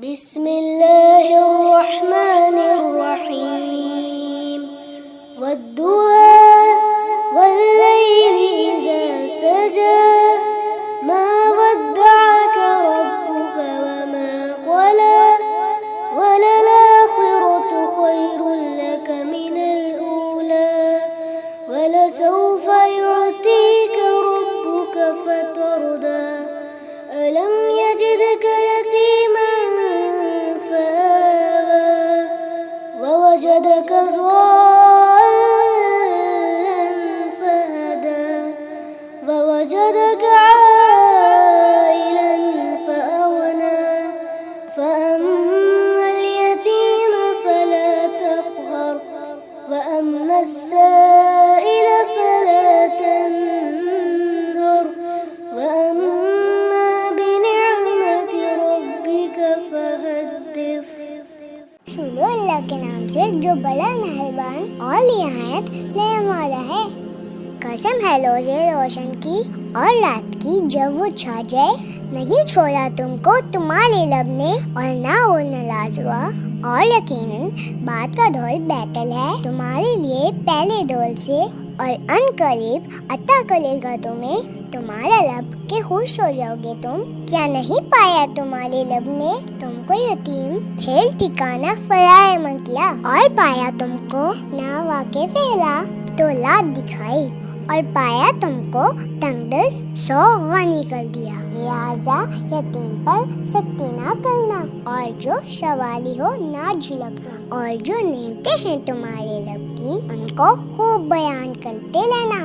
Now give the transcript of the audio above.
बिस्मिल्लाहिर्रहमानिर्रहीम वद्दुहा वल्लैलि इज़ा सजा मा वद्दअक रब्बुक वमा क़ला वललाखिरतु खैरुल लक मिनल ऊला वलसौफ युअतीक रब्बुक फतर्दा अलम यजिदक यतीमन फआवा ववजदक ज़ाल्लन फहदा ववजदक आइलन फअगना फअम्मल यतीम फला तक़हर वअम्मा अस्साइल फला तन्हर वअम्मा बिनिअमति रब्बिक फहद्दिस। शुरू अल्लाह के नाम से जो बड़ा मेहरबान और निहायत रहम वाला है। कसम है रोज़े रोशन की और रात की जब वो छा जाए, नहीं छोड़ा तुमको तुम्हारे लब ने और ना वो नाराज हुआ। और यकीनन बात का दौर बेहतर है तुम्हारे लिए पहले दौर से, और अनकरीब अता करेगा तुम्हें तुम्हारा लब के खुश हो जाओगे तुम। क्या नहीं पाया तुम्हारे लब ने तुमको यतीम फिर ठिकाना फराए मंगला, और पाया तुमको ना वाके फेरा तो लात दिखाई, और पाया तुमको तंगदस्त 100 गनी कर दिया। लिहाजा यतीम पर सख्ती ना करना, और जो सवाली हो ना झुलकना, और जो नेमतें हैं तुम्हारे लब की उनको खूब बयान करते रहना।